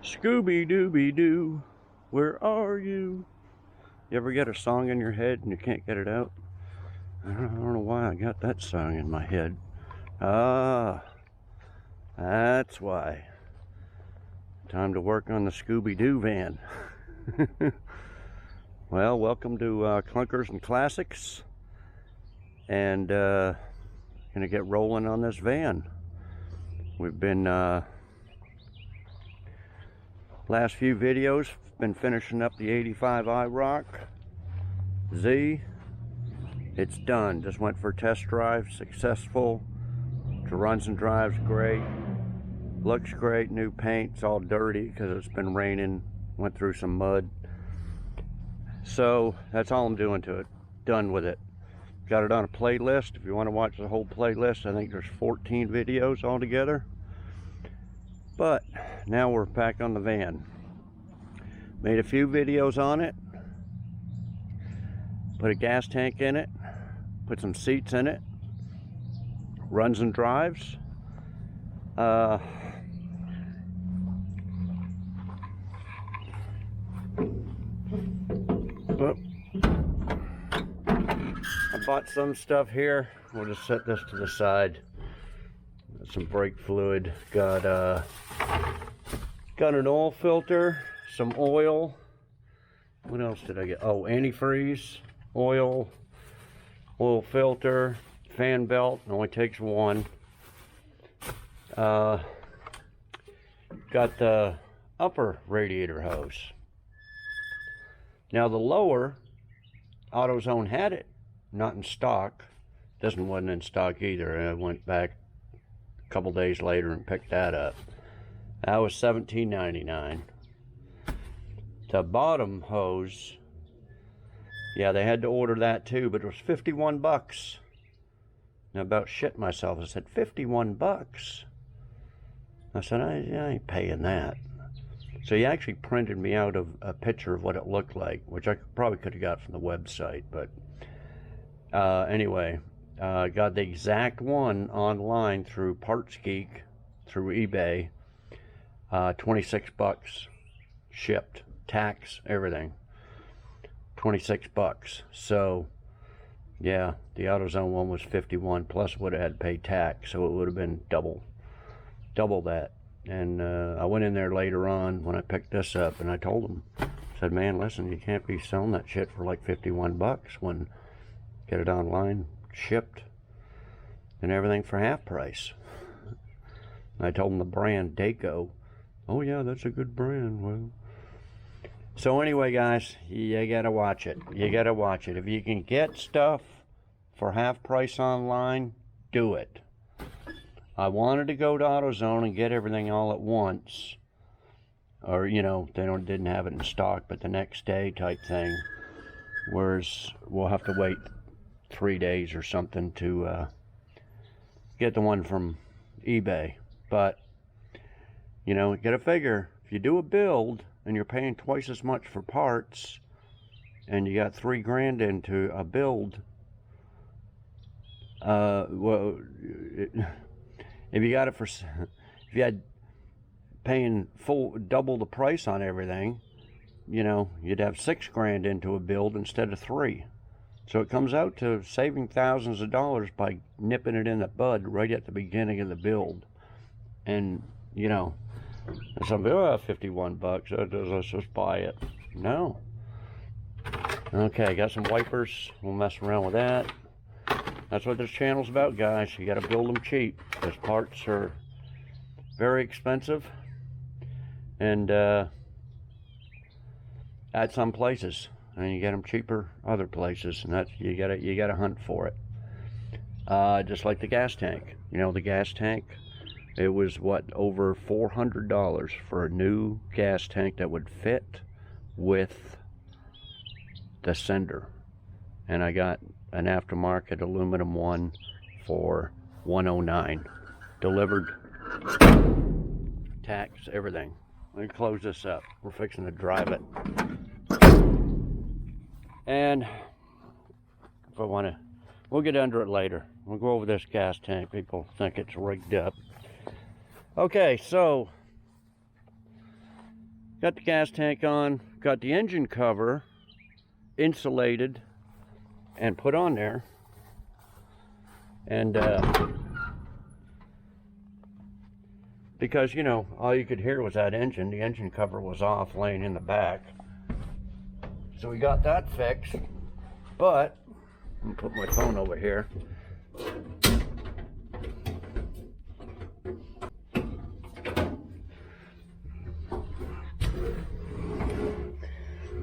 Scooby-Dooby-Doo, where are you? You ever get a song in your head and you can't get it out? I don't know why I got that song in my head. Ah, that's why. Time to work on the Scooby-Doo van. Well, welcome to Clunkers and Classics. And gonna get rolling on this van. We've been last few videos been finishing up the 85 IROC Z. It's done. Just went for a test drive, successful. It runs and drives great. Looks great. New paint. It's all dirty because it's been raining. Went through some mud. So that's all I'm doing to it. Done with it. Got it on a playlist. If you want to watch the whole playlist, I think there's 14 videos altogether. But now we're back on the van. Made a few videos on it. Put a gas tank in it. Put some seats in it. Runs and drives. I bought some stuff here. We'll just set this to the side. Some brake fluid. Got an oil filter, some oil. What else did I get? Oh, antifreeze, oil filter, fan belt. It only takes one. Got the upper radiator hose. Now the lower, AutoZone had it, not in stock. This one wasn't in stock either. I went back a couple days later and picked that up. That was $17.99. The bottom hose, yeah, they had to order that too, but it was 51 bucks. And I about shit myself. I said, 51 bucks? I said, I ain't paying that. So he actually printed me out a picture of what it looked like, which I probably could have got from the website, but anyway, got the exact one online through Parts Geek, through eBay. 26 bucks shipped, tax, everything. 26 bucks. So yeah, the AutoZone one was 51 plus would have had to pay tax, so it would have been double that. And I went in there later on when I picked this up and I told them, I said, man, listen, you can't be selling that shit for like 51 bucks when get it online, shipped, and everything for half price. I told them the brand, Daco. Oh yeah, that's a good brand. Well, so anyway, guys, you gotta watch it. You gotta watch it. If you can get stuff for half price online, do it. I wanted to go to AutoZone and get everything all at once, or you know, they didn't have it in stock, but the next day type thing. Whereas we'll have to wait 3 days or something to get the one from eBay. But you know, you gotta figure, if you do a build and you're paying twice as much for parts and you got $3 grand into a build, well, if you got it for, if you had paying double the price on everything, you know, you'd have $6 grand into a build instead of 3. So it comes out to saving thousands of dollars by nipping it in the bud right at the beginning of the build. And you know, some people, oh, 51 bucks, let's just buy it. No. Okay, got some wipers. We'll mess around with that. That's what this channel's about, guys. You got to build them cheap. Those parts are very expensive, and at some places, and you get them cheaper other places, and that's you gotta hunt for it. Just like the gas tank. You know, the gas tank. It was, what, over $400 for a new gas tank that would fit with the sender. And I got an aftermarket aluminum one for $109. Delivered, tax, everything. Let me close this up. We're fixing to drive it. And if I want to, we'll get under it later. We'll go over this gas tank. People think it's rigged up. Okay, so Got the gas tank on, got the engine cover insulated and put on there. And because, you know, all you could hear was that engine. The engine cover was off, laying in the back. So we got that fixed. But, I'm gonna put my phone over here.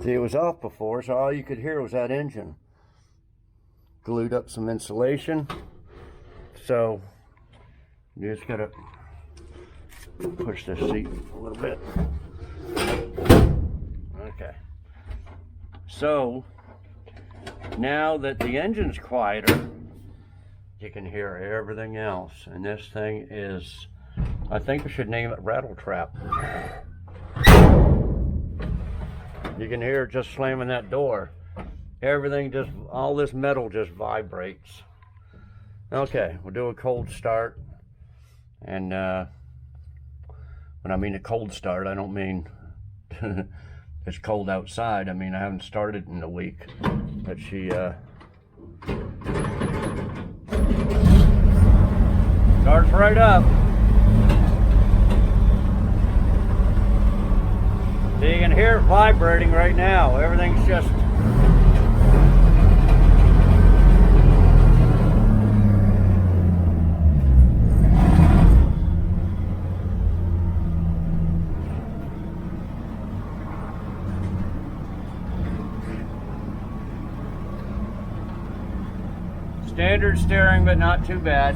See, it was off before, so all you could hear was that engine. Glued up some insulation. So, you just gotta push this seat a little bit. Okay. So, now that the engine's quieter, you can hear everything else. And this thing is, I think we should name it Rattle Trap. You can hear it just slamming that door. Everything just, all this metal just vibrates. Okay, we'll do a cold start. And when I mean a cold start, I don't mean it's cold outside. I mean, I haven't started in a week. But she starts right up. So you can hear it vibrating right now. Everything's just standard steering, but not too bad.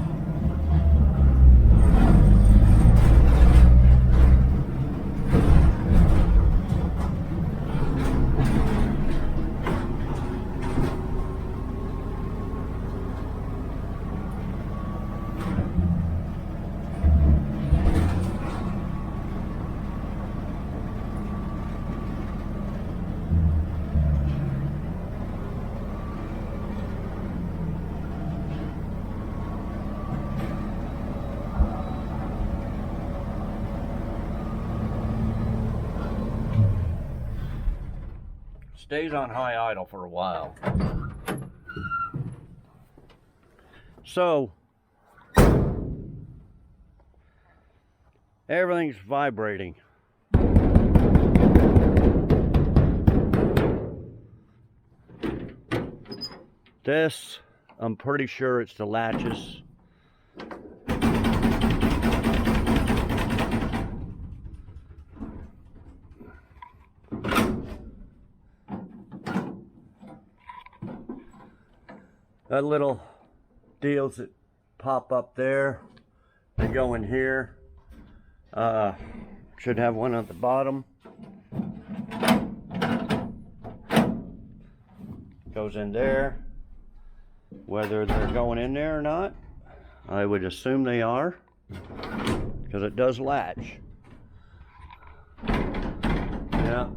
Stays on high idle for a while. So everything's vibrating. This, I'm pretty sure it's the latches. That little deals that pop up there, they go in here. Should have one at the bottom. Goes in there. Whether they're going in there or not, I would assume they are, because it does latch. Yeah.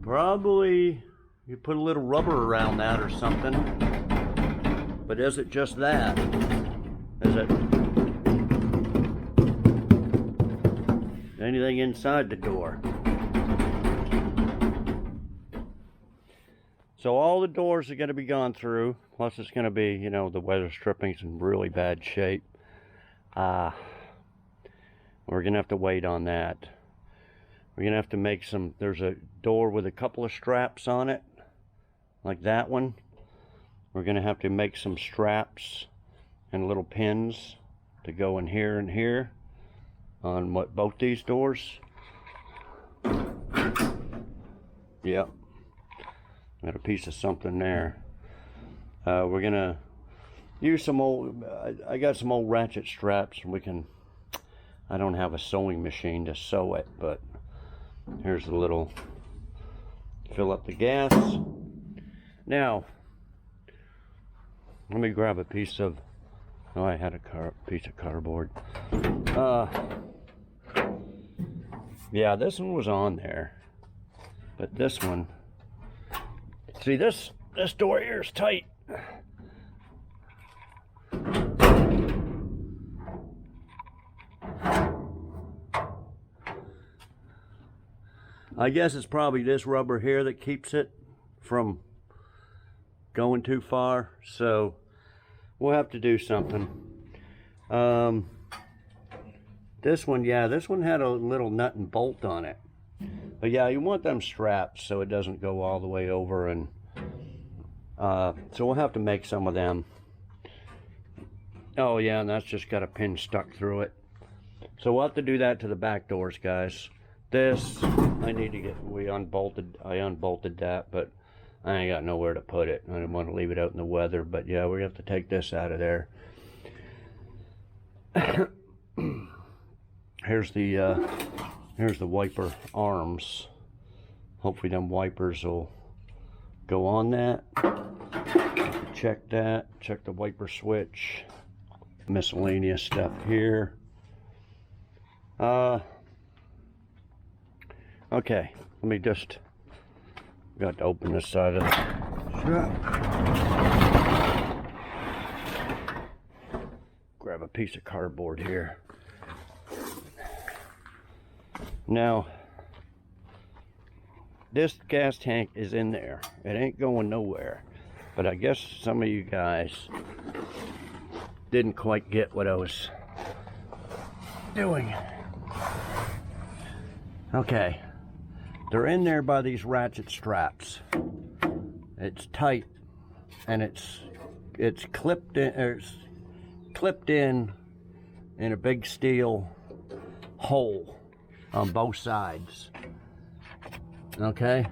Probably you put a little rubber around that or something. But is it just that? Is it anything inside the door? So all the doors are going to be gone through. Plus it's going to be, you know, the weather stripping's in really bad shape. We're going to have to wait on that. We're going to have to make some, there's a door with a couple of straps on it, like that one. We're going to have to make some straps and little pins to go in here and here on both these doors. Yep. Got a piece of something there. We're going to use some old, I got some old ratchet straps, and we can, I don't have a sewing machine to sew it, but here's the little, fill up the gas. Now, let me grab a piece of, oh, I had a piece of cardboard. Yeah, this one was on there, but this one, see, this door here is tight. I guess it's probably this rubber here that keeps it from going too far, so we'll have to do something. This one, yeah, this one had a little nut and bolt on it. But yeah, you want them straps so it doesn't go all the way over, and so we'll have to make some of them. Oh yeah, and that's just got a pin stuck through it. So we'll have to do that to the back doors, guys. This, I need to get, I unbolted that, but I ain't got nowhere to put it. I didn't want to leave it out in the weather, but yeah, we have to take this out of there. Here's the wiper arms. Hopefully them wipers will go on that. Check that, check the wiper switch. Miscellaneous stuff here. Okay, let me just, got to open this side of the strap. Grab a piece of cardboard here. Now, this gas tank is in there. It ain't going nowhere. But I guess some of you guys didn't quite get what I was doing. Okay. They're in there by these ratchet straps. It's tight, and it's clipped in, or it's clipped in a big steel hole on both sides. Okay,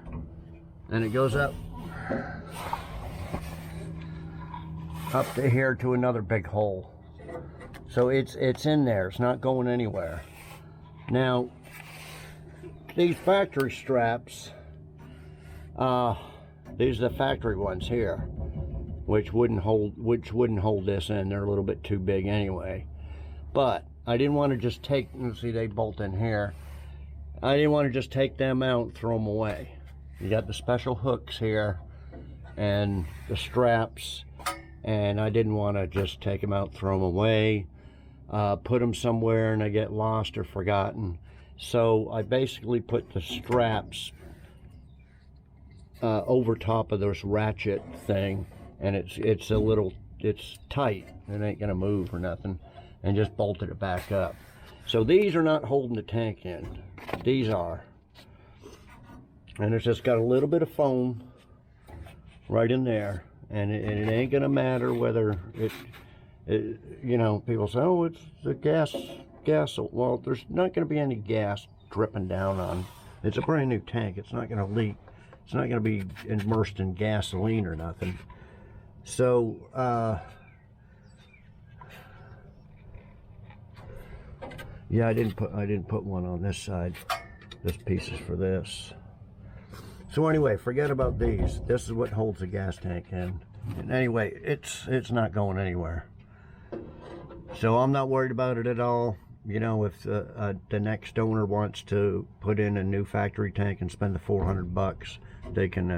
and it goes up to here to another big hole. So it's in there. It's not going anywhere. Now, these factory straps, these are the factory ones here, which wouldn't hold this in. They're a little bit too big anyway. But I didn't want to just take, you see they bolt in here. I didn't want to just take them out and throw them away. You got the special hooks here and the straps, and I didn't want to just take them out and throw them away, put them somewhere and they get lost or forgotten. So I basically put the straps over top of this ratchet thing, and it's tight. It ain't gonna move or nothing, and just bolted it back up. So these are not holding the tank in. These are, and it's just got a little bit of foam right in there, and it ain't gonna matter whether it you know, people say, oh, it's the gas. Well, there's not going to be any gas dripping down on. It's a brand new tank. It's not going to leak. It's not going to be immersed in gasoline or nothing. So yeah, I didn't put one on this side. This piece is for this. So anyway, forget about these. This is what holds the gas tank in. And anyway, it's not going anywhere. So I'm not worried about it at all. You know, if the next owner wants to put in a new factory tank and spend the $400, they can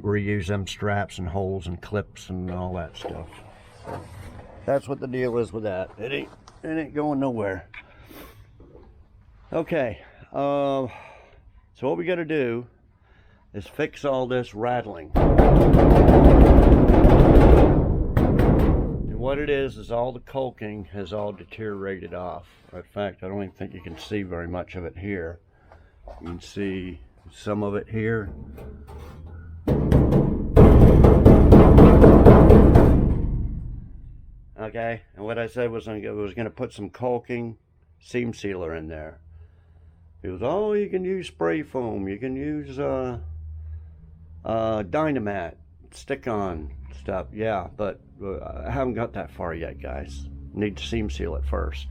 reuse them straps and holes and clips and all that stuff. That's what the deal is with that. It ain't going nowhere. Okay, so what we got to do is fix all this rattling. What it is all the caulking has all deteriorated off. In fact, I don't even think you can see very much of it here. You can see some of it here. Okay, and what I said was I was going to put some caulking seam sealer in there. It was, oh, you can use spray foam, you can use Dynamat, stick-on stuff. Yeah, but I haven't got that far yet, guys. Need to seam seal it first.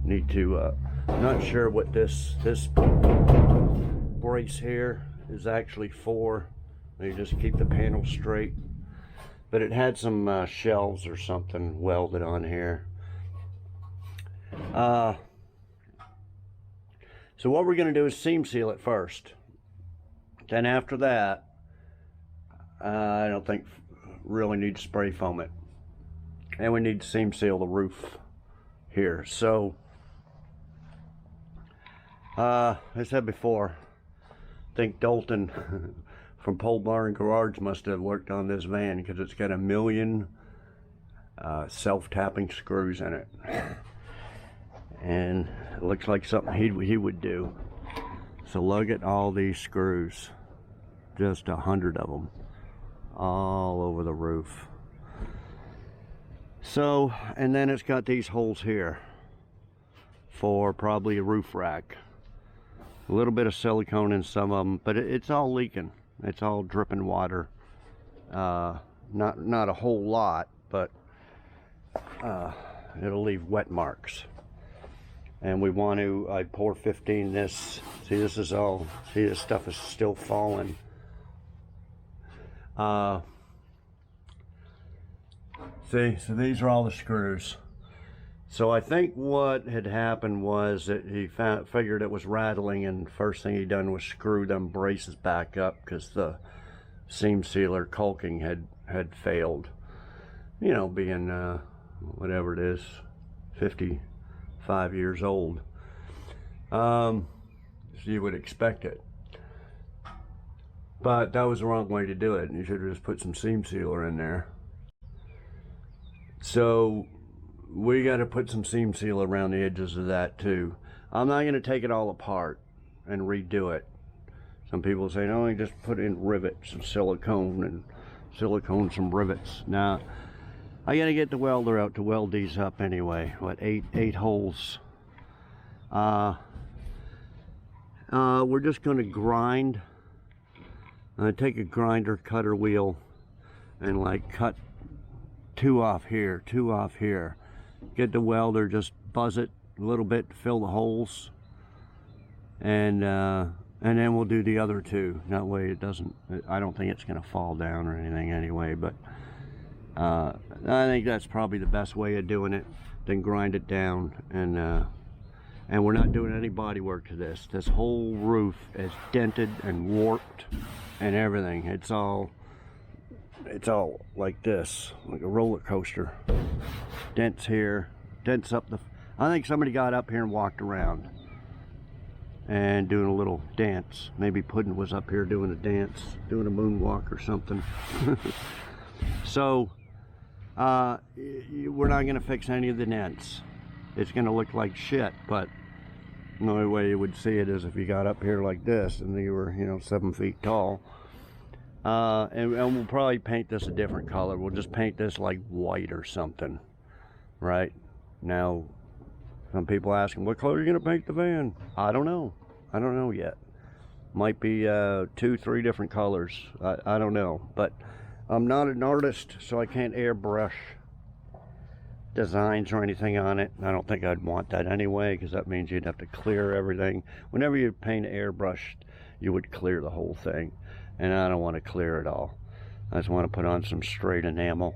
Need to, not sure what this brace here is actually for. You just keep the panel straight. But it had some shelves or something welded on here. So what we're going to do is seam seal it first. Then after that, I don't think really need to spray foam it. And we need to seam seal the roof here. So I said before, I think Dalton from Pole Barn Garage must have worked on this van because it's got 1,000,000 self-tapping screws in it. And it looks like something he would do. So look at all these screws, just 100 of them, all over the roof. So, and then it's got these holes here for probably a roof rack. A little bit of silicone in some of them, but it's all leaking. It's all dripping water. Not a whole lot, but it'll leave wet marks. And we want to, I pour 15 this. See, this is all, see, this stuff is still falling. See, so these are all the screws. So I think what had happened was that he figured it was rattling, and first thing he done was screw them braces back up because the seam sealer caulking had failed. You know, being whatever it is, 55 years old. So you would expect it. But that was the wrong way to do it. You should have just put some seam sealer in there. So we got to put some seam seal around the edges of that too. I'm not going to take it all apart and redo it. Some people say, no, you just put in rivets and silicone some rivets. Now, I got to get the welder out to weld these up anyway. What, eight holes. We're just going to grind. Take a grinder cutter wheel and like cut 2 off here, 2 off here. Get the welder, just buzz it a little bit to fill the holes, and then we'll do the other 2. That way it doesn't, I don't think it's going to fall down or anything anyway, but I think that's probably the best way of doing it. Then grind it down, and we're not doing any body work to this. This whole roof is dented and warped and everything. It's all like this, like a roller coaster. Dents here, dents up the, I think somebody got up here and walked around and doing a little dance. Maybe Puddin' was up here doing a dance, doing a moonwalk or something. So we're not going to fix any of the dents. It's going to look like shit, but the only way you would see it is if you got up here like this and you were, you know, 7 feet tall. And we'll probably paint this a different color. We'll just paint this like white or something. Right? Now, some people asking, what color are you going to paint the van? I don't know. I don't know yet. Might be 2, 3 different colors. I don't know. But I'm not an artist, so I can't airbrush designs or anything on it. I don't think I'd want that anyway, because that means you'd have to clear everything. Whenever you paint airbrushed, you would clear the whole thing. And I don't want to clear it all. I just want to put on some straight enamel.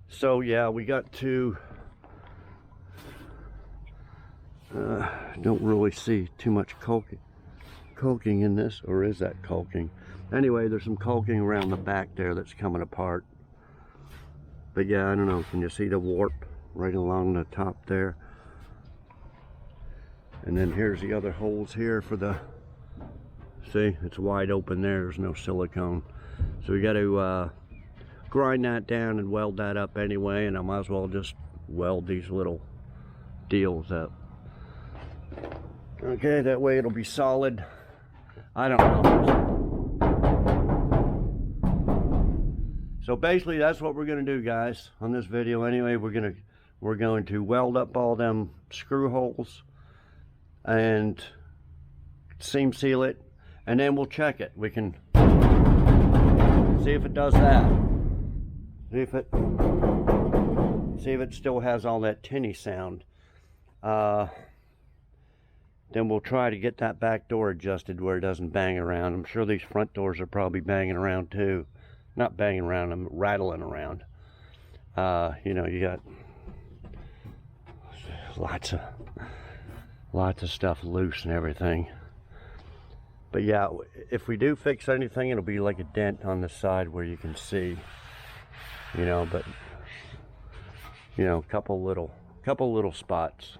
So yeah, we got to, don't really see too much caulking in this, or is that caulking? Anyway, there's some caulking around the back there that's coming apart. But yeah, I don't know, can you see the warp right along the top there? And then here's the other holes here for the, see, it's wide open there, there's no silicone. So we got to grind that down and weld that up anyway, and I might as well just weld these little deals up. Okay, that way it'll be solid. I don't know. So basically that's what we're going to do, guys, on this video anyway. We're going to weld up all them screw holes and seam seal it, and then we'll check it. We can see if it does that. See if it still has all that tinny sound. Then we'll try to get that back door adjusted where it doesn't bang around. I'm sure these front doors are probably banging around too. Not banging around, I'm rattling around. You know, you got lots of stuff loose and everything. But yeah, if we do fix anything, it'll be like a dent on the side where you can see, you know, but, you know, couple little spots.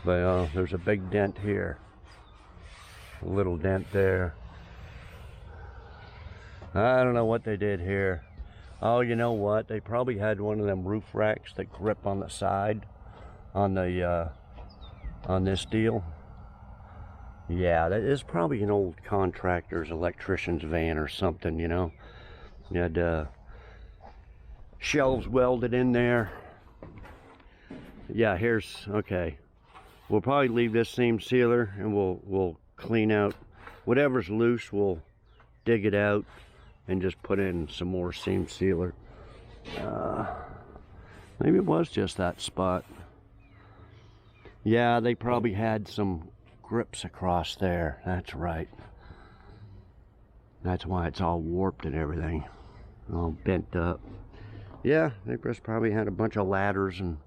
But there's a big dent here, a little dent there. I don't know what they did here. Oh, you know what? They probably had one of them roof racks that grip on the side on the on this deal. Yeah, that is probably an old contractor's electrician's van or something, you know. You had shelves welded in there. Yeah, here's, okay. We'll probably leave this seam sealer and we'll clean out whatever's loose. We'll dig it out and just put in some more seam sealer. Maybe it was just that spot. Yeah, they probably had some grips across there. That's right. That's why it's all warped and everything, all bent up. Yeah, they just probably had a bunch of ladders and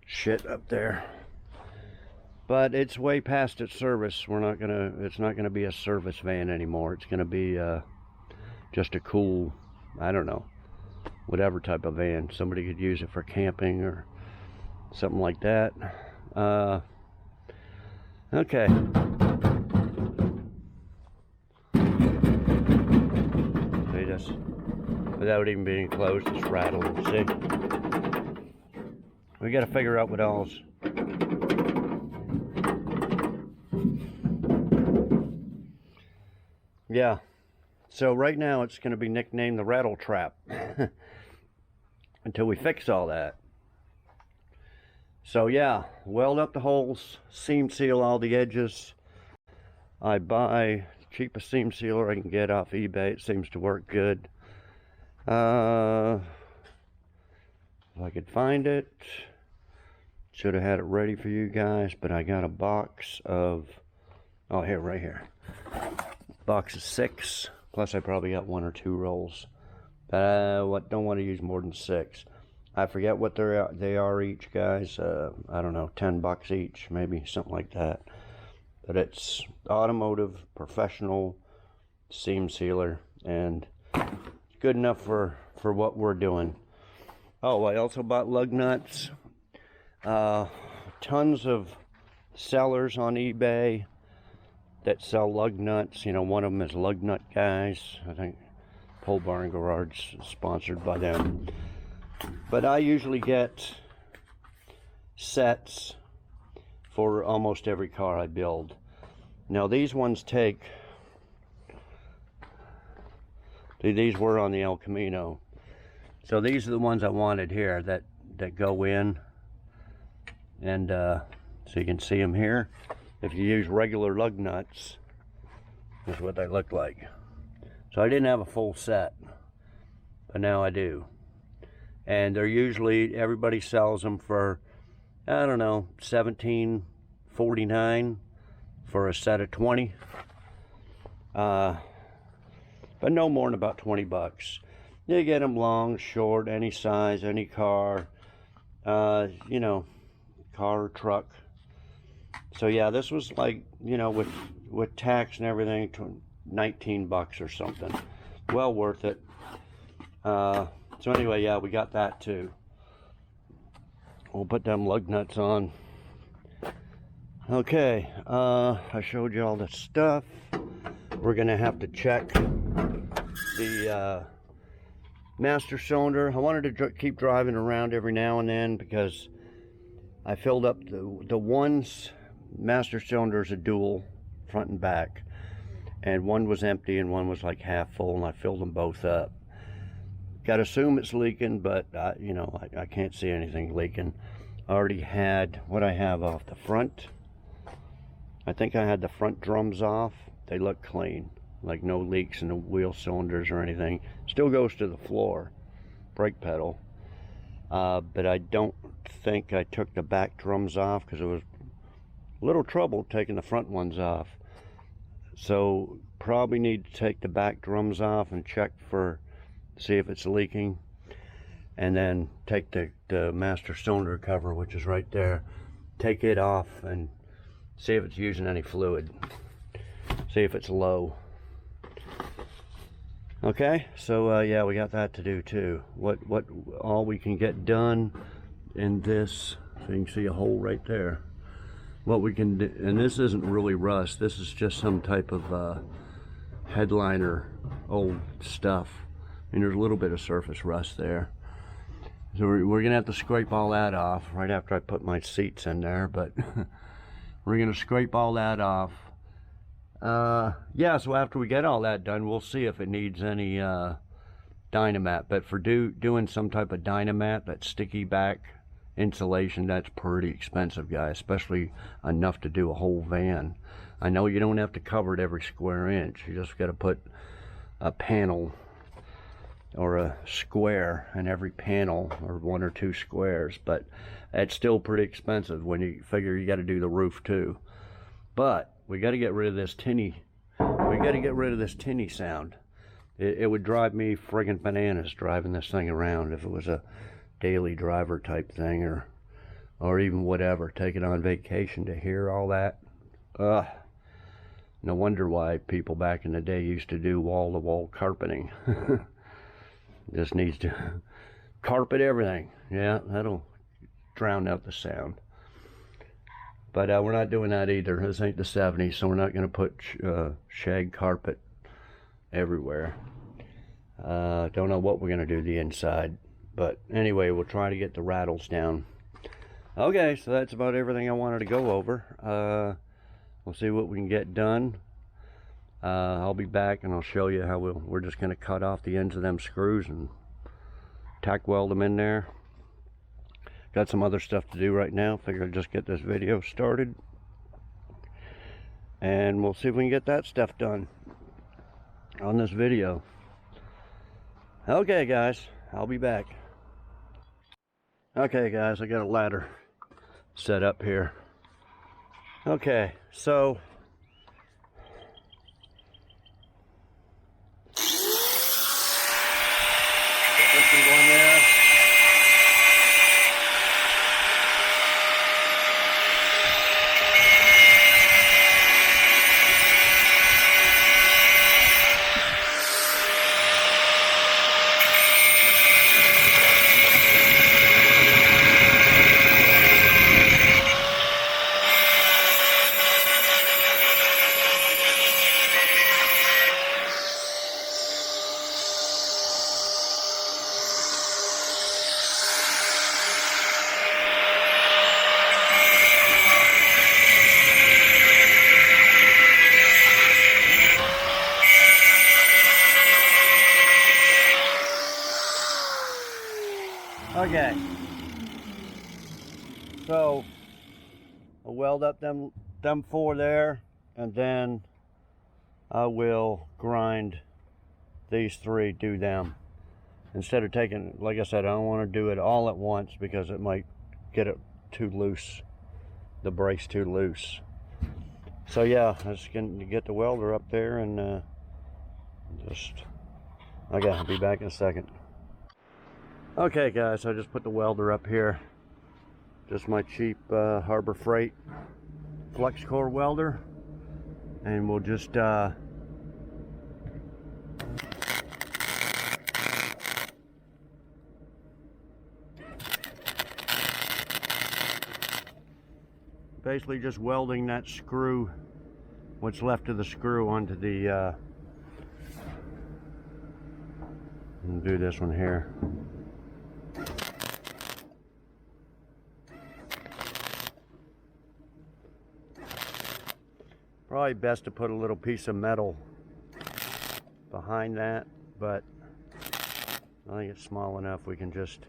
shit up there. But it's way past its service. It's not gonna be a service van anymore. It's gonna be just a cool, I don't know, whatever type of van. Somebody could use it for camping or something like that. Okay. See this? Without even being closed, it's rattling. See? We got to figure out what else. Yeah. So right now it's going to be nicknamed the rattle trap until we fix all that. So yeah, weld up the holes, seam seal all the edges. I buy the cheapest seam sealer I can get off eBay. It seems to work good. If I could find it, should have had it ready for you guys, but I got a box of, oh here, right here. Box of 6, plus I probably got 1 or 2 rolls. But don't want to use more than 6. I forget what they are each, guys. I don't know, 10 bucks each, maybe something like that. But it's automotive, professional seam sealer, and good enough for what we're doing. Oh, I also bought lug nuts. Tons of sellers on eBay that sell lug nuts. You know, one of them is Lug Nut Guys. I think Pole Barn Garage is sponsored by them. But I usually get sets for almost every car I build. Now these ones take, these were on the El Camino. So these are the ones I wanted here that go in. And so you can see them here. If you use regular lug nuts, this is what they look like. So I didn't have a full set, but now I do. And they're usually, everybody sells them for, I don't know, $17.49 for a set of 20. But no more than about 20 bucks. You get them long, short, any size, any car, you know, car or truck. So yeah, this was like, you know, with tax and everything, 19 bucks or something. Well worth it. So anyway, yeah, we got that too. We'll put them lug nuts on. Okay, I showed you all the stuff. We're gonna have to check the master cylinder. I wanted to keep driving around every now and then because I filled up the one's master cylinder is a dual, front and back, and one was empty and one was like half full, and I filled them both up. Got to assume it's leaking, but you know, I can't see anything leaking. I already had what I have off the front. I think I had the front drums off. They look clean, like no leaks in the wheel cylinders or anything. Still goes to the floor, brake pedal. But I don't think I took the back drums off because it was a little trouble taking the front ones off. So probably need to take the back drums off and check for, see if it's leaking, and then take the master cylinder cover, which is right there, take it off and see if it's using any fluid, see if it's low. Okay, so yeah, we got that to do too. What all we can get done in this, so you can see a hole right there. what we can do, and this isn't really rust, this is just some type of headliner old stuff, and there's a little bit of surface rust there. So we're gonna have to scrape all that off right after I put my seats in there, but we're gonna scrape all that off. Yeah, so after we get all that done, we'll see if it needs any Dynamat. But for doing some type of Dynamat, that sticky back insulation, that's pretty expensive, guys, especially enough to do a whole van. I know you don't have to cover it every square inch, you just got to put a panel or a square in every panel, or 1 or 2 squares, but it's still pretty expensive when you figure you got to do the roof too. But we got to get rid of this tinny, sound. It would drive me friggin' bananas driving this thing around if it was a daily driver type thing, or even whatever, taking on vacation to hear all that. No wonder why people back in the day used to do wall-to-wall carpeting. Just needs to carpet everything. Yeah, that'll drown out the sound. But we're not doing that either. This ain't the 70s, so we're not going to put shag carpet everywhere. Don't know what we're going to do the inside. But anyway, we'll try to get the rattles down. Okay, so that's about everything I wanted to go over. We'll see what we can get done. I'll be back and I'll show you how we're just going to cut off the ends of them screws and tack weld them in there. Got some other stuff to do right now. Figure I'd just get this video started, and we'll see if we can get that stuff done on this video. Okay guys, I'll be back. Okay guys, I got a ladder set up here. Okay, so one there. Okay, so I'll weld up them 4 there, and then I will grind these 3, do them. Instead of taking, like I said, I don't want to do it all at once because it might get it too loose, the brace too loose. So yeah, I'm just going to get the welder up there and okay, I'll be back in a second. Okay guys, I just put the welder up here. Just my cheap Harbor Freight flex core welder. And we'll just basically just welding that screw, what's left of the screw, onto the I'll do this one here. Probably best to put a little piece of metal behind that, but I think it's small enough we can just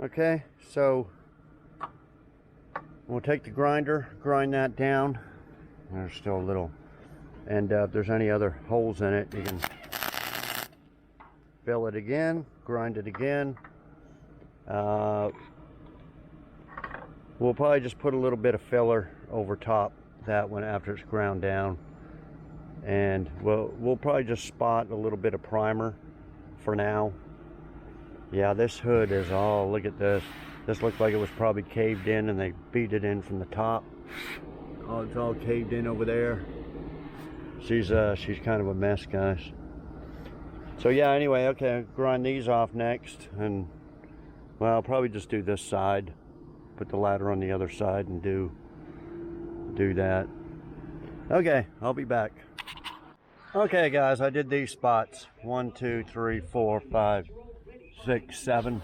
okay, so we'll take the grinder, grind that down. There's still a little, and if there's any other holes in it, you can fill it again, grind it again. We'll probably just put a little bit of filler over top that one after it's ground down, and we'll probably just spot a little bit of primer for now. Yeah, this hood is all, look at this. This looked like it was probably caved in and they beat it in from the top. Oh, it's all caved in over there. She's kind of a mess, guys. So yeah, anyway, okay, I'll grind these off next, and well, I'll probably just do this side, put the ladder on the other side and do that. Okay, I'll be back. Okay guys, I did these spots. 1, 2, 3, 4, 5, 6, 7.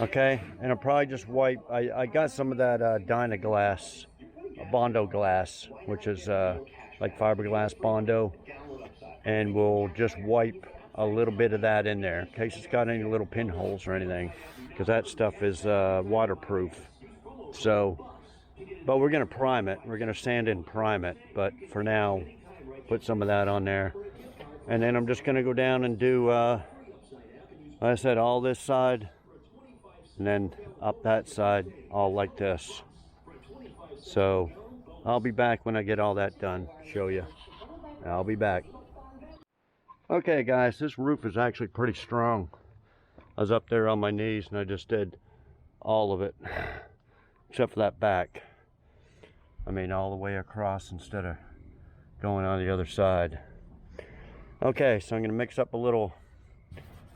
Okay, and I'll probably just wipe. I got some of that Dynaglass, Bondo glass, which is like fiberglass Bondo, and we'll just wipe a little bit of that in there in case it's got any little pinholes or anything, because that stuff is waterproof. So, but we're gonna prime it. We're gonna sand and prime it, but for now, put some of that on there, and then I'm just gonna go down and do, like I said, all this side, and then up that side, all like this. So I'll be back when I get all that done, show you. I'll be back. Okay guys, this roof is actually pretty strong. I was up there on my knees and I just did all of it, except for that back. I mean, all the way across instead of going on the other side. Okay, so I'm gonna mix up a little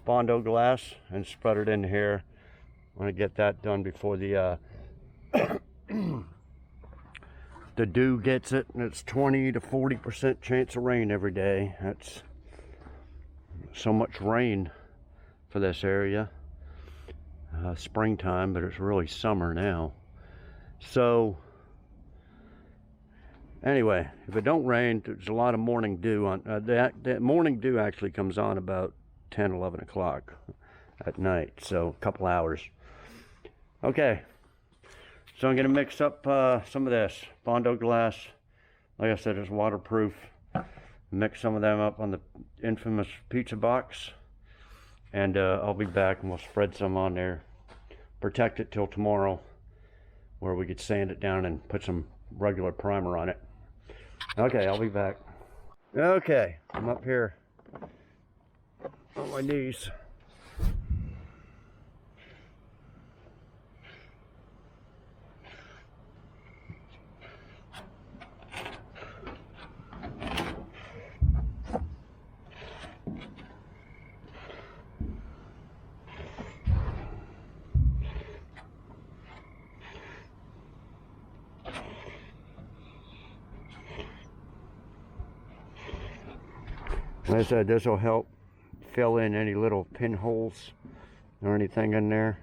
Bondo glass and spread it in here. I'm gonna get that done before the the dew gets it, and it's 20 to 40% chance of rain every day. That's so much rain for this area. Springtime, but it's really summer now. So anyway, if it don't rain, there's a lot of morning dew on that morning dew actually comes on about 10-11 o'clock at night, so a couple hours. Okay, so I'm gonna mix up some of this Bondo glass. Like I said, it's waterproof. Mix some of them up on the infamous pizza box, and I'll be back and we'll spread some on there. Protect it till tomorrow, where we could sand it down and put some regular primer on it. Okay, I'll be back. Okay, I'm up here on my knees. Like I said, this will help fill in any little pinholes or anything in there.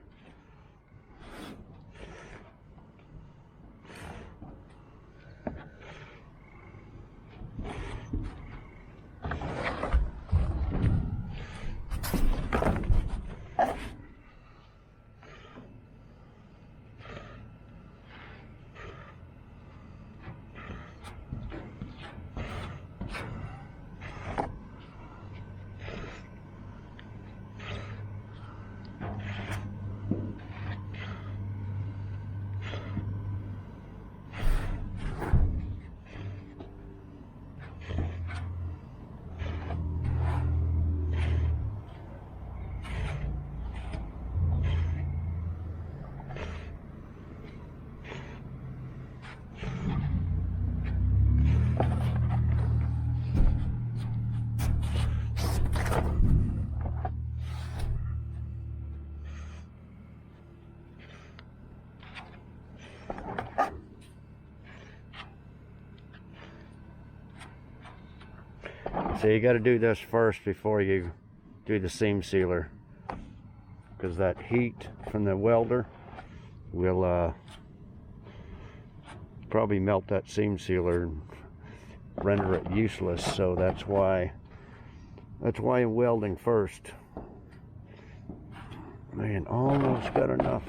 So you got to do this first before you do the seam sealer, because that heat from the welder will probably melt that seam sealer and render it useless. So that's why welding first. Man, almost got enough.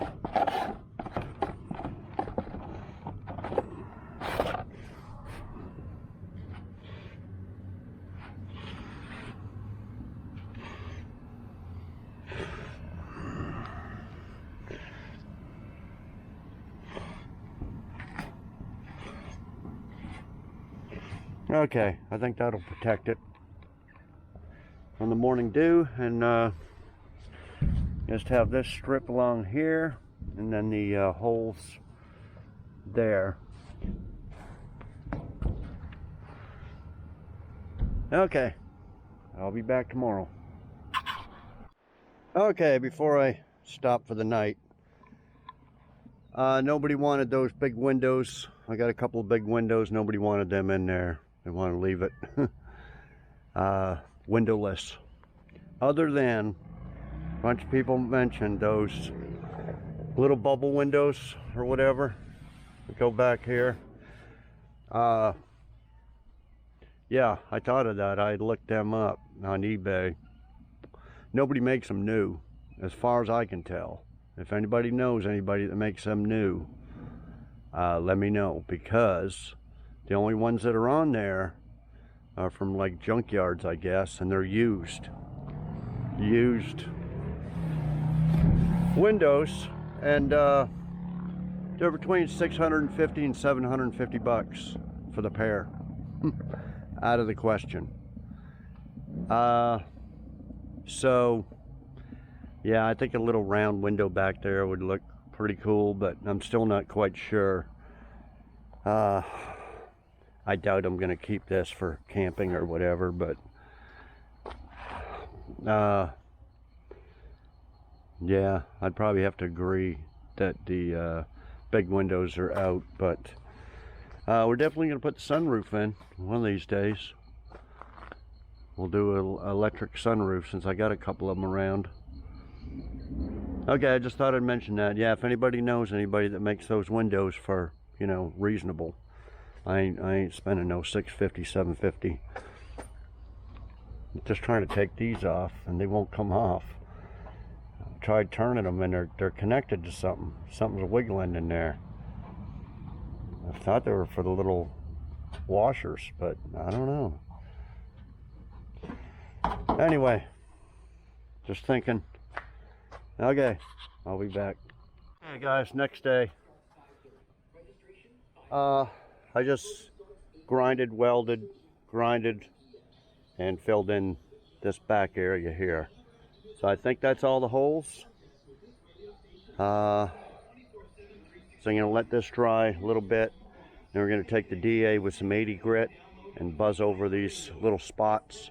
Okay, I think that'll protect it from the morning dew, and just have this strip along here, and then the holes there. Okay, I'll be back tomorrow. Okay, before I stop for the night, nobody wanted those big windows. I got a couple of big windows. Nobody wanted them in there. They want to leave it windowless. Other than a bunch of people mentioned those little bubble windows or whatever. Go back here. Yeah, I thought of that. I looked them up on eBay. Nobody makes them new, as far as I can tell. If anybody knows anybody that makes them new, let me know, because the only ones that are on there are from like junkyards, I guess, and they're used windows, and they're between 650 and 750 bucks for the pair. Out of the question. So yeah, I think a little round window back there would look pretty cool, but I'm still not quite sure. I doubt I'm gonna keep this for camping or whatever, but yeah, I'd probably have to agree that the big windows are out, but we're definitely going to put the sunroof in one of these days. We'll do an electric sunroof since I got a couple of them around. Okay, I just thought I'd mention that. Yeah, if anybody knows anybody that makes those windows for, you know, reasonable. I ain't spending no $650, $750. I'm just trying to take these off and they won't come off. I tried turning them and they're connected to something. Something's wiggling in there. I thought they were for the little washers, but I don't know. Anyway, just thinking. Okay, I'll be back. Hey guys, next day. I just welded, grinded, and filled in this back area here. So I think that's all the holes. So I'm gonna let this dry a little bit. Then we're gonna take the DA with some 80 grit and buzz over these little spots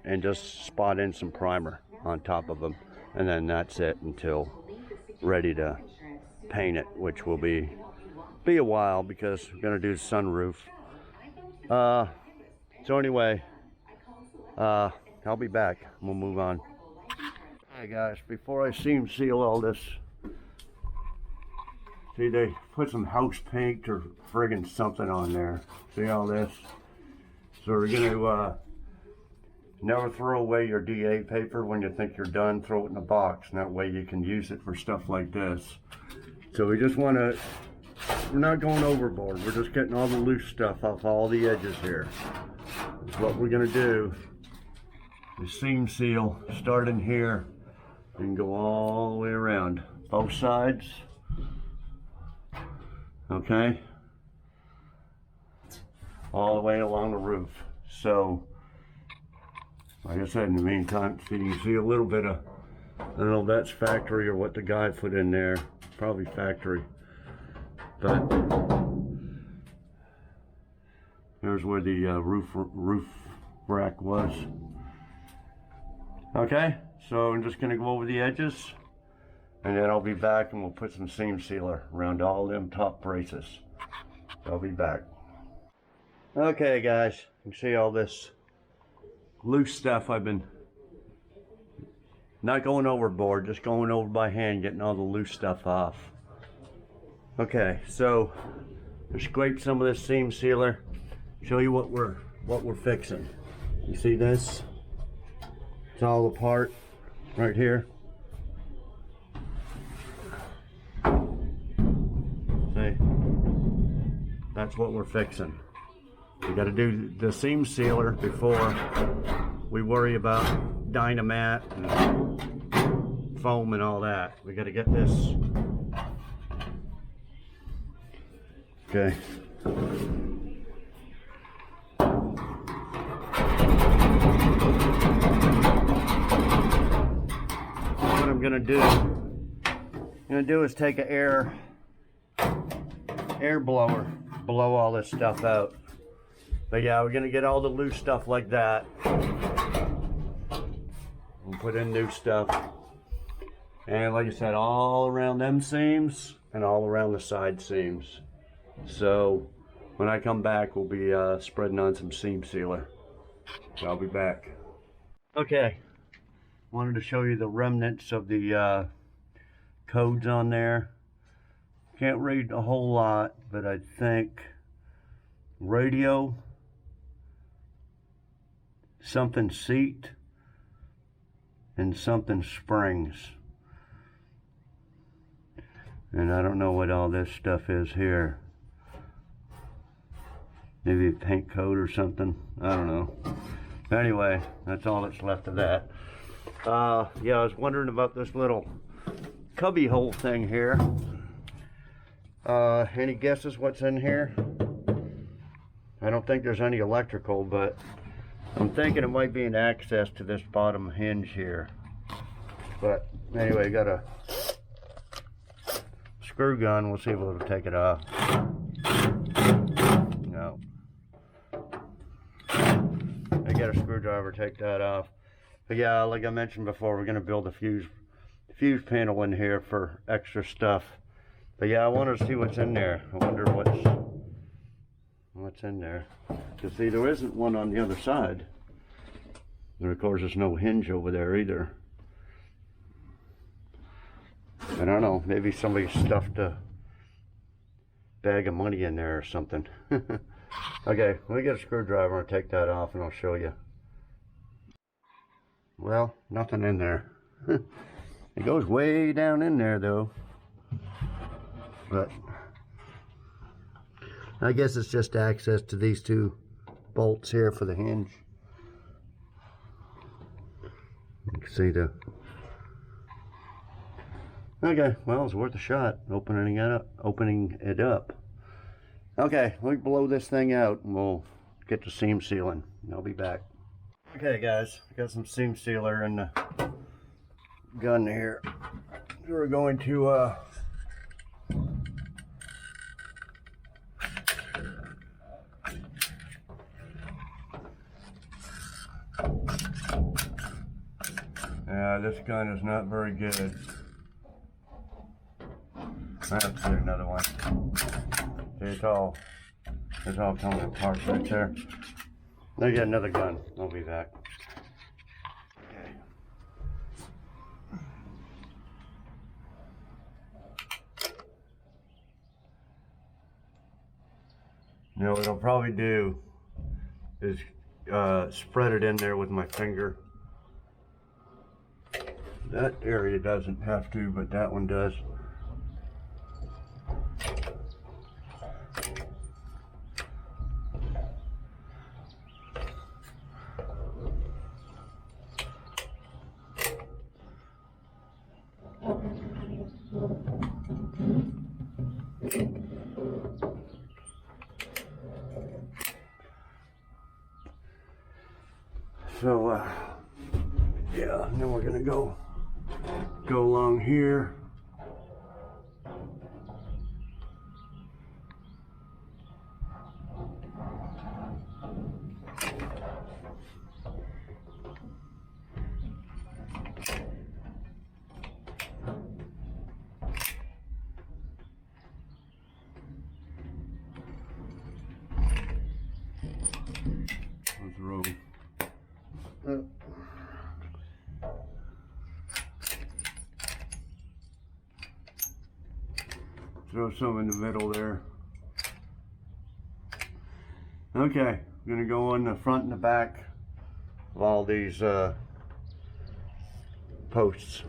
and just spot in some primer on top of them. And then that's it until ready to paint it, which will be a while because we're gonna do the sunroof. So anyway, I'll be back. We'll move on. Hey guys, before I seam seal all this, see, they put some house paint or friggin' something on there. See all this? So we're gonna never throw away your DA paper when you think you're done. Throw it in a box, and that way you can use it for stuff like this. So we just want to, we're not going overboard. We're just getting all the loose stuff off all the edges here. That's what we're gonna do. The seam seal, start in here and go all the way around both sides. Okay, all the way along the roof. So like I said, in the meantime, so you can see a little bit of, I don't know if that's factory or what the guy put in there, probably factory, but there's where the roof rack was. Okay, so I'm just gonna go over the edges, and then I'll be back and we'll put some seam sealer around all them top braces. I'll be back. Okay guys, you can see all this loose stuff. I've been not going overboard, just going over by hand, getting all the loose stuff off. Okay, so I scraped some of this seam sealer, show you what we're fixing. You see this? It's all apart right here. See? That's what we're fixing. We got to do the seam sealer before we worry about dynamat and foam and all that. We got to get this. Okay. What I'm gonna do is take an air blower, blow all this stuff out. But yeah, we're gonna get all the loose stuff like that and put in new stuff. And like I said, all around them seams and all around the side seams. So when I come back, we'll be spreading on some seam sealer. So I'll be back. Okay, wanted to show you the remnants of the codes on there. Can't read a whole lot, but I think radio, something seat, and something springs. And I don't know what all this stuff is here. Maybe a paint coat or something. I don't know. Anyway, that's all that's left of that. Yeah, I was wondering about this little cubby hole thing here. Any guesses what's in here? I don't think there's any electrical, but I'm thinking it might be an access to this bottom hinge here. But anyway, got a screw gun. We'll see if it'll take it off. No. I got a screwdriver, take that off. But yeah, like I mentioned before, we're gonna build a fuse panel in here for extra stuff. But yeah, I wanted to see what's in there. I wonder what's in there. Because see, there isn't one on the other side. And of course, there's no hinge over there either. I don't know, maybe somebody stuffed a bag of money in there or something. Okay, let me get a screwdriver and take that off and I'll show you. Well, nothing in there. It goes way down in there though. But I guess it's just access to these two bolts here for the hinge. You can see the... Okay, well, it's worth a shot, opening it up. Okay, let me blow this thing out and we'll get the seam sealing. I'll be back. Okay guys, got some seam sealer in the gun here. We're going to yeah, this gun is not very good. I have to get another one. See, it's all coming apart right there. Let me get another gun. I'll be back. Okay. Now what I'll probably do is spread it in there with my finger. That area doesn't have to, but that one does. So yeah, and then we're gonna go along here. Let's roll. Throw some in the middle there. Okay, I'm gonna go on the front and the back of all these posts.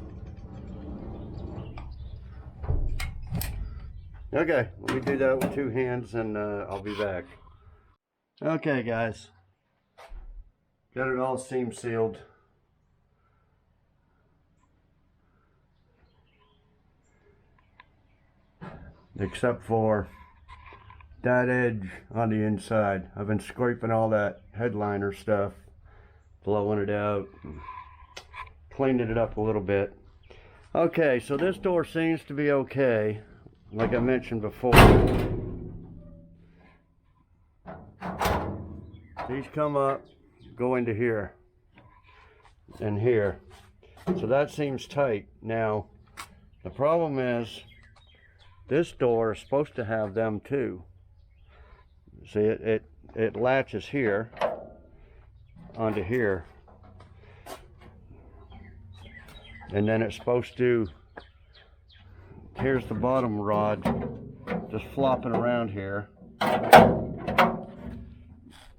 Okay, let me do that with two hands and I'll be back. Okay guys, got it all seam sealed. Except for that edge on the inside. I've been scraping all that headliner stuff, blowing it out, cleaning it up a little bit. Okay, so this door seems to be okay, like I mentioned before. These come up, go into here and here. So that seems tight. Now, the problem is this door is supposed to have them too. See, it latches here onto here. And then it's supposed to, here's the bottom rod just flopping around here. So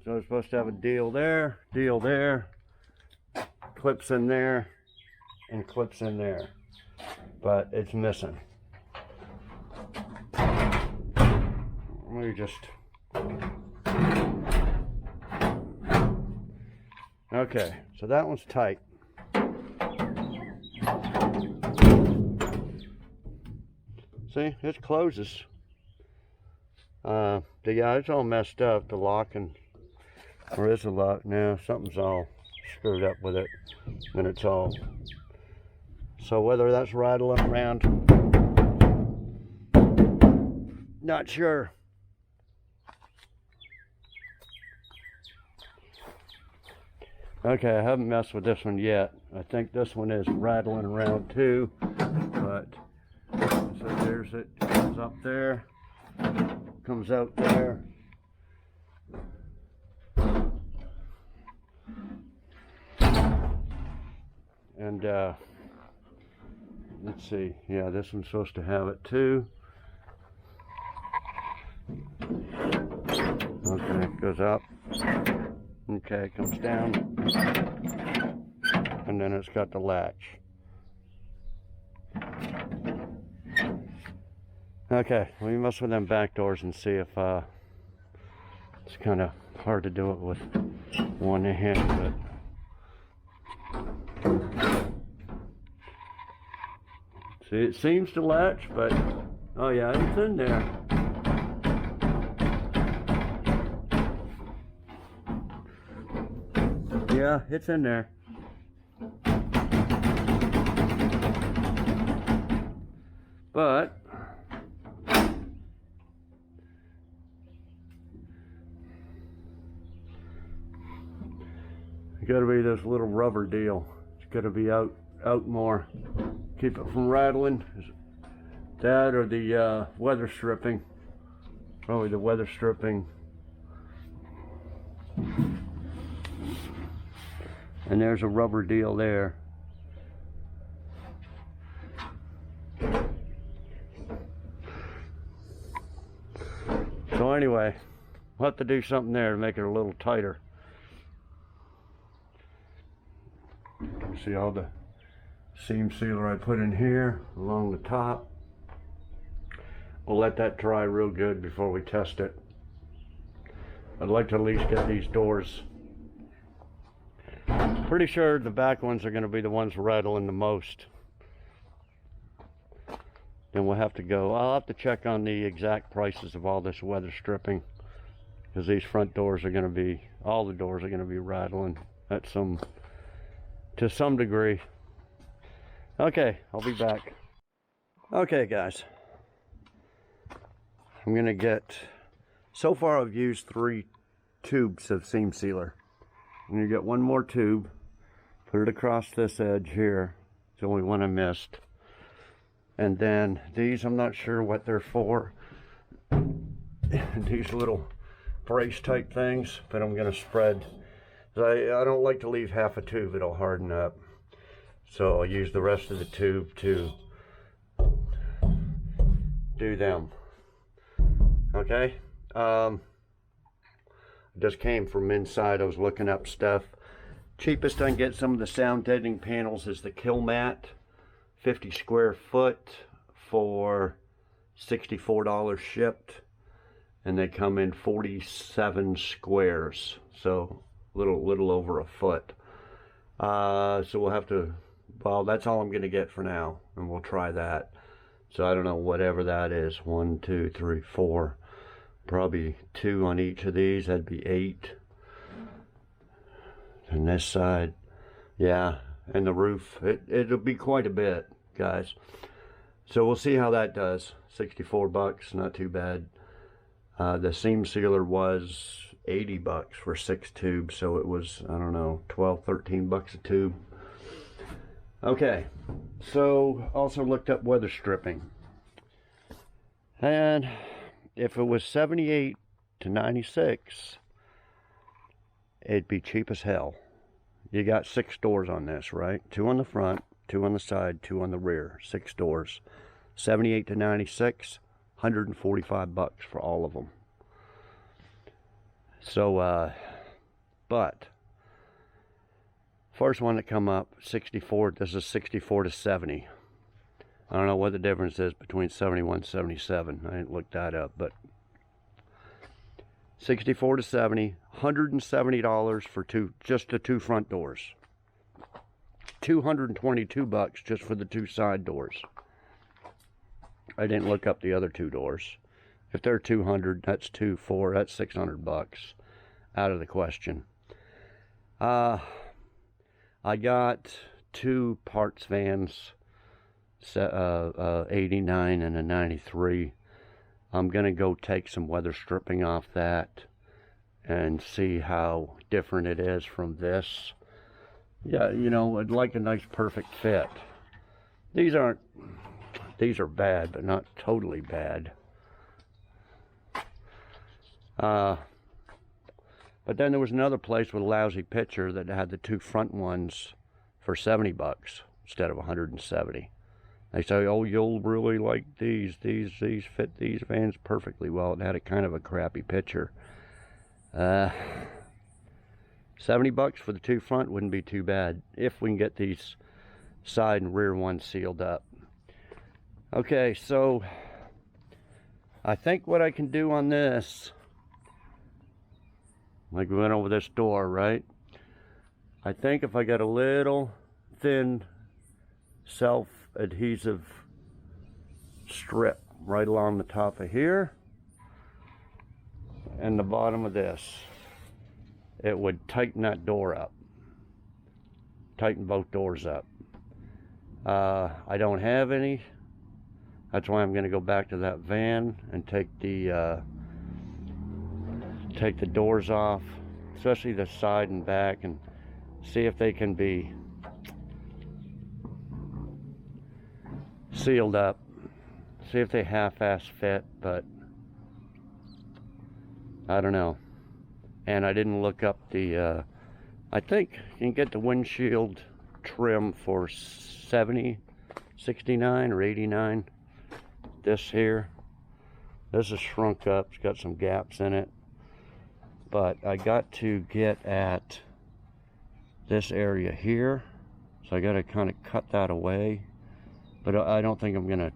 it's supposed to have a deal there, clips in there, and clips in there. But it's missing. Let me just... Okay, so that one's tight. See, it closes. Yeah, it's all messed up, the lock, and where is the lock now? Something's all screwed up with it, and it's all. So whether that's rattling around, not sure. Okay, I haven't messed with this one yet. I think this one is rattling around too, but so there's it, comes up there, comes out there. And let's see, yeah, this one's supposed to have it too. Okay, it goes up. Okay, it comes down. And then it's got the latch. Okay, we mess with them back doors and see if it's kind of hard to do it with one hand, but see, it seems to latch, but oh yeah, it's in there. Yeah, it's in there. But it's got to be this little rubber deal. It's got to be out more. Keep it from rattling. That or the weather stripping. Probably the weather stripping. And there's a rubber deal there. So anyway, we'll have to do something there to make it a little tighter. See all the seam sealer I put in here along the top. We'll let that dry real good before we test it. I'd like to at least get these doors. Pretty sure the back ones are going to be the ones rattling the most. Then we'll have to go. I'll have to check on the exact prices of all this weather stripping, because these front doors are going to be, all the doors are going to be rattling to some degree. Okay, I'll be back. Okay guys, I'm going to get, so far I've used 3 tubes of seam sealer. I'm going to get one more tube, put it across this edge here. It's the only one I missed. And then these, I'm not sure what they're for. These little brace type things, but I'm going to spread. I don't like to leave half a tube, it'll harden up. So I'll use the rest of the tube to do them. Okay? Just came from inside. I was looking up stuff. Cheapest I can get some of the sound deadening panels is the Kill Mat, 50 square foot for $64 shipped, and they come in 47 squares, so little over a foot. So we'll have to, well, that's all I'm going to get for now, and we'll try that. So I don't know, whatever that is, 1 2 3 4, probably 2 on each of these, that'd be 8. And this side, yeah, and the roof, it'll be quite a bit, guys. So we'll see how that does. 64 bucks, not too bad. The seam sealer was 80 bucks for 6 tubes, so it was, I don't know, 12, 13 bucks a tube. Okay, so also looked up weather stripping. And if it was 78 to 96, it'd be cheap as hell. You got 6 doors on this, right? 2 on the front, 2 on the side, 2 on the rear. 6 doors. 78 to 96, 145 bucks for all of them. So, but first one that come up, 64. This is 64 to 70. I don't know what the difference is between 71 and 77. I didn't look that up, but 64 to 70, $170 for just the 2 front doors. 222 bucks just for the 2 side doors. I didn't look up the other 2 doors. If they're 200, that's 4, that's 600 bucks. Out of the question. I got 2 parts vans, 89 and a 93. I'm gonna go take some weather stripping off that and see how different it is from this. Yeah, you know, I'd like a nice perfect fit. These are bad, but not totally bad. But then there was another place with a lousy picture that had the 2 front ones for 70 bucks instead of 170. They say, oh, you'll really like these fit these vans perfectly well. It had a kind of a crappy picture. 70 bucks for the 2 front wouldn't be too bad if we can get these side and rear ones sealed up. Okay, so I think what I can do on this, like we went over this door, right? I think if I got a little thin self-adhesive strip right along the top of here and the bottom of this, it would tighten that door up. Tighten both doors up. I don't have any. That's why I'm going to go back to that van and take the doors off, especially the side and back, and see if they can be sealed up. See if they half-ass fit, but I don't know. And I didn't look up the, I think you can get the windshield trim for 70, 69 or 89. This here, this is shrunk up, it's got some gaps in it. But I got to get at this area here, so I got to kind of cut that away. But I don't think I'm going to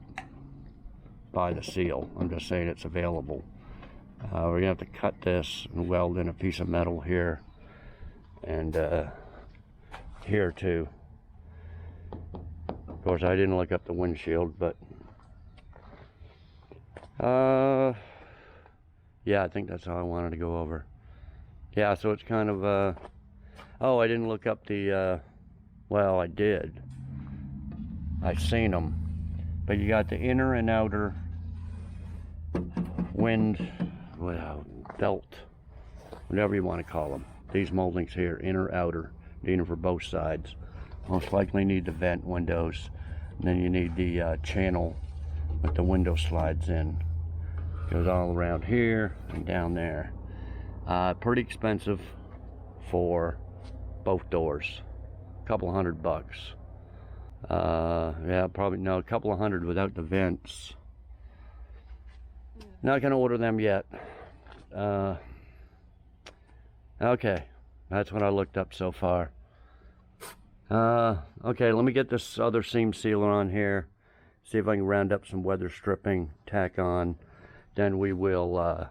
buy the seal. I'm just saying it's available. We're going to have to cut this and weld in a piece of metal here. And here too. Of course, I didn't look up the windshield, but yeah, I think that's all I wanted to go over. Yeah, so it's kind of, oh, I didn't look up the, well, I did. I've seen them. But you got the inner and outer wind, well, belt, whatever you want to call them. These moldings here, inner, outer, deadener for both sides. Most likely need the vent windows. And then you need the channel with the window slides in. Goes all around here and down there. Pretty expensive for both doors. A couple $100. Yeah, probably, no, a couple of $100 without the vents. Not gonna order them yet. Okay, that's what I looked up so far. Okay, let me get this other seam sealer on here. See if I can round up some weather stripping, tack on. Then we will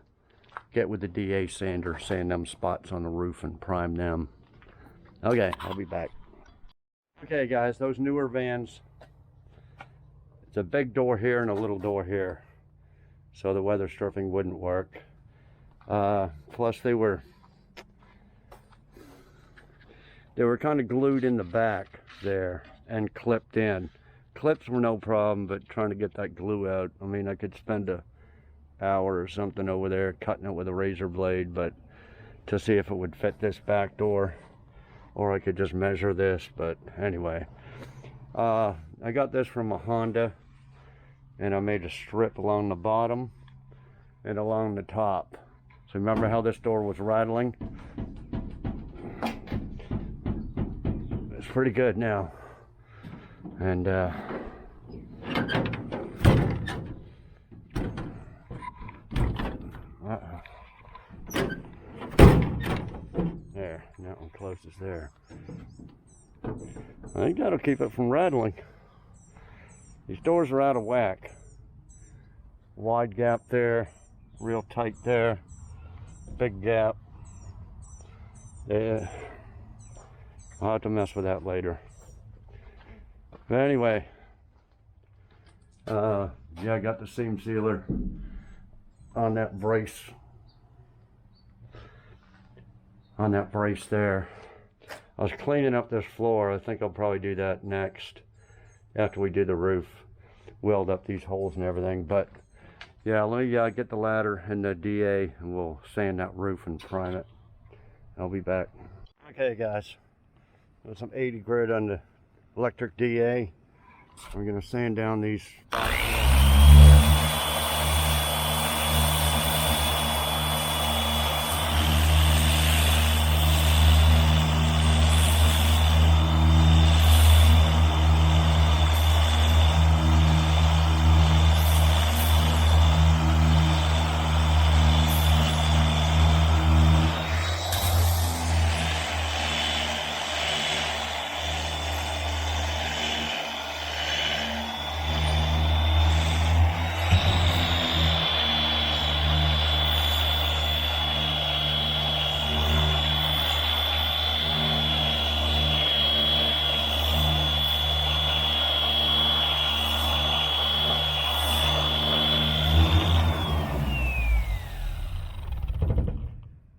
get with the DA sander, sand them spots on the roof and prime them. Okay, I'll be back. Okay guys, those newer vans, it's a big door here and a little door here, so the weather stripping wouldn't work. Plus they were kind of glued in the back there and clipped in. Clips were no problem, but trying to get that glue out, I mean, I could spend an hour or something over there cutting it with a razor blade, but to see if it would fit this back door, or I could just measure this. But anyway, I got this from a Honda, and I made a strip along the bottom and along the top. So remember how this door was rattling? It's pretty good now. And there, that one closes there. I think that'll keep it from rattling. These doors are out of whack. Wide gap there, real tight there, big gap. Yeah, I'll have to mess with that later. But anyway, yeah, I got the seam sealer on that brace. On that brace there. I was cleaning up this floor. I think I'll probably do that next after we do the roof. Weld up these holes and everything. But yeah, let me get the ladder and the DA, and we'll sand that roof and prime it. I'll be back. Okay guys, there's some 80 grit on the electric DA. I'm gonna sand down these spots.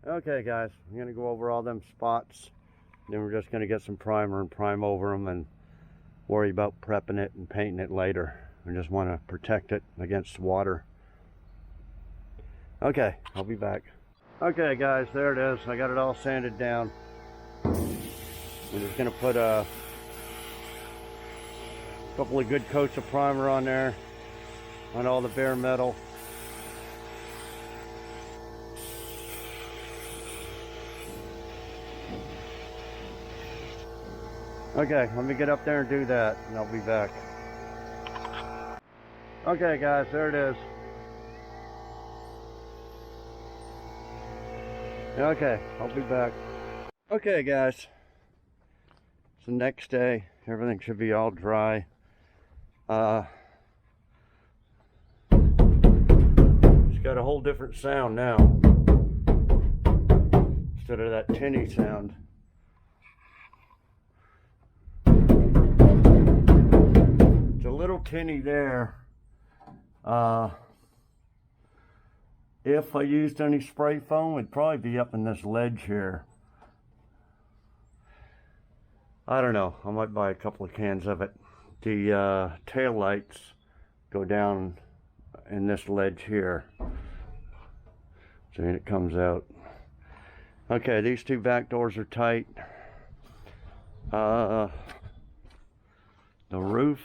Okay guys, I'm going to go over all them spots, then we're just going to get some primer and prime over them and worry about prepping it and painting it later. I just want to protect it against water. Okay, I'll be back. Okay guys, there it is. I got it all sanded down. I'm just going to put a couple of good coats of primer on there, on all the bare metal. Okay, let me get up there and do that, and I'll be back. Okay guys, there it is. Okay, I'll be back. Okay guys, it's the next day. Everything should be all dry. It's got a whole different sound now, instead of that tinny sound. Little tinny there. If I used any spray foam, it'd probably be up in this ledge here. I don't know, I might buy a couple of cans of it. The tail lights go down in this ledge here, so it comes out. Okay, these two back doors are tight. The roof,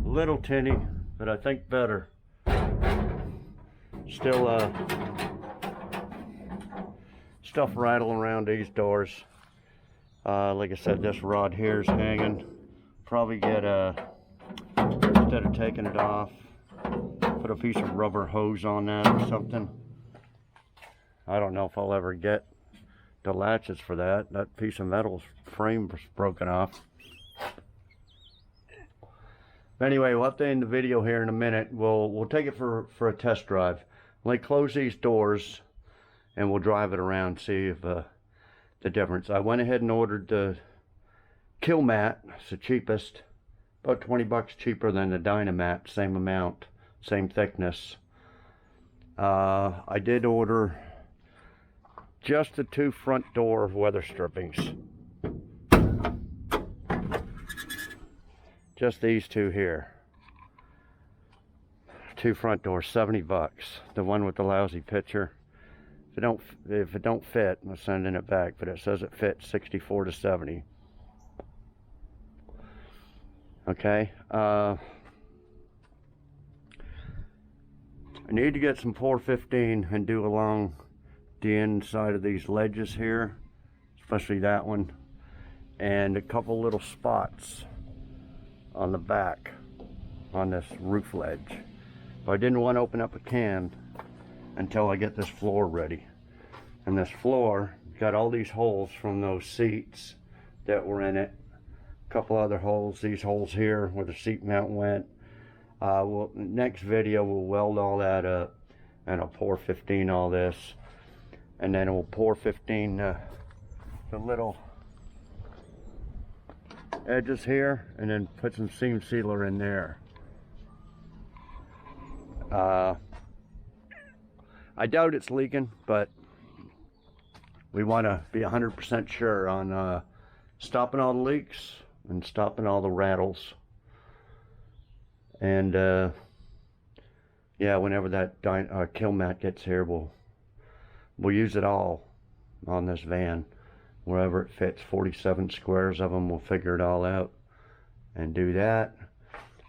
little tinny, but I think better. Still stuff rattling around these doors. Like I said, this rod here is hanging. Probably get instead of taking it off, put a piece of rubber hose on that or something. I don't know if I'll ever get the latches for that. That piece of metal's frame was broken off. Anyway, we'll have to end the video here in a minute. We'll take it for a test drive. Like, close these doors and we'll drive it around, see if the difference. I went ahead and ordered the kill mat. It's the cheapest, about 20 bucks cheaper than the Dynamat, same amount, same thickness. I did order just the two front door weather strippings. Just these two here. Two front doors, 70 bucks. The one with the lousy picture. If it don't fit, I'm sending it back, but it says it fits 64 to 70. Okay. I need to get some 415 and do along the inside of these ledges here, especially that one, and a couple little spots on the back on this roof ledge. But I didn't want to open up a can until I get this floor ready. And this floor got all these holes from those seats that were in it. A couple other holes, these holes here where the seat mount went. Next video we'll weld all that up, and I'll pour 15 all this, and then we'll pour 15 the little edges here, and then put some seam sealer in there. I doubt it's leaking, but we want to be 100% sure on stopping all the leaks and stopping all the rattles. And yeah, whenever that kill mat gets here, we'll use it all on this van, wherever it fits. 47 squares of them, we'll figure it all out and do that.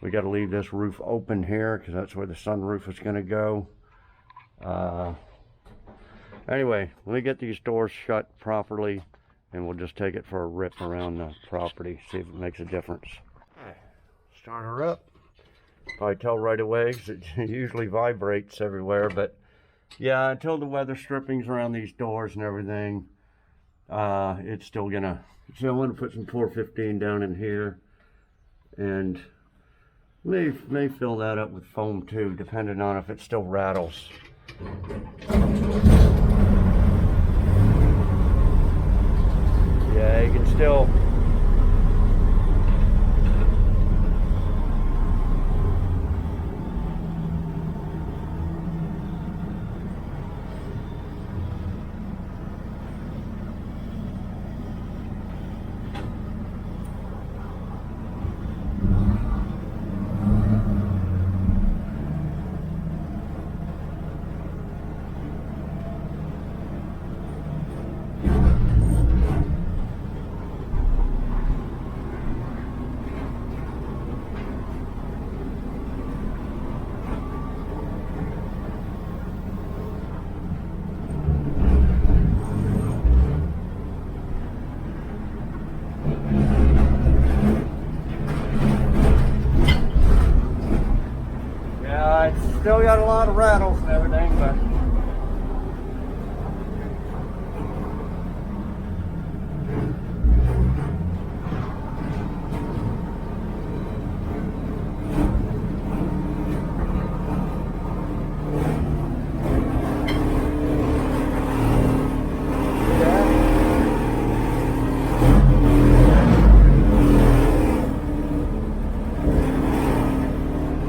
We got to leave this roof open here because that's where the sunroof is going to go. Anyway, let me get these doors shut properly, and we'll just take it for a rip around the property, see if it makes a difference. Start her up. Probably tell right away because it usually vibrates everywhere, but yeah, until the weather strippings around these doors and everything, it's still gonna. So I want to put some 415 down in here, and may fill that up with foam too, depending on if it still rattles. Yeah, you can still. Still got a lot of rattles and everything, but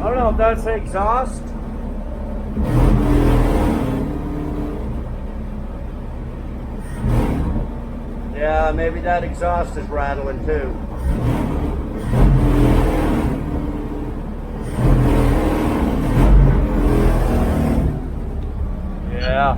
I don't know if that's the exhaust. Yeah, maybe that exhaust is rattling too. Yeah.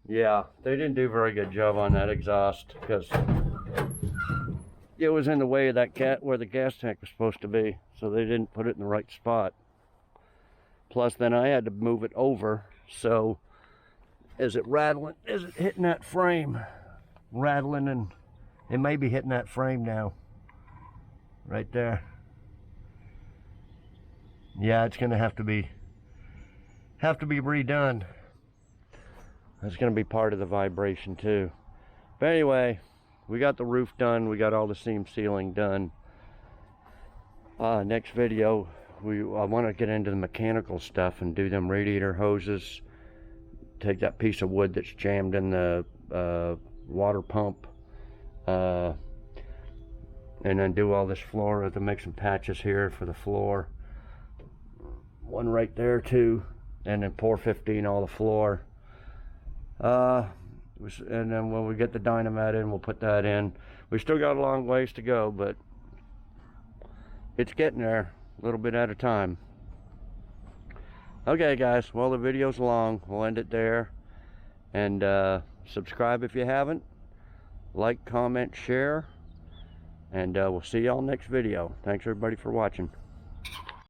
Yeah, they didn't do a very good job on that exhaust because it was in the way of that where the gas tank was supposed to be, so they didn't put it in the right spot. Plus, then I had to move it over, so is it rattling? Is it hitting that frame? Rattling, and it may be hitting that frame now. Right there. Yeah, it's gonna have to be redone. That's going to be part of the vibration too. But anyway, we got the roof done. We got all the seam sealing done. Next video, I want to get into the mechanical stuff and do them radiator hoses, take that piece of wood that's jammed in the water pump, and then do all this floor. To make some patches here for the floor, one right there too, and then pour 15 all the floor. And then when we get the dynamite in, we'll put that in. We still got a long ways to go, but it's getting there, a little bit at a time. Okay guys, well, the video's long. We'll end it there. And subscribe if you haven't. Like, comment, share. And we'll see y'all next video. Thanks everybody for watching.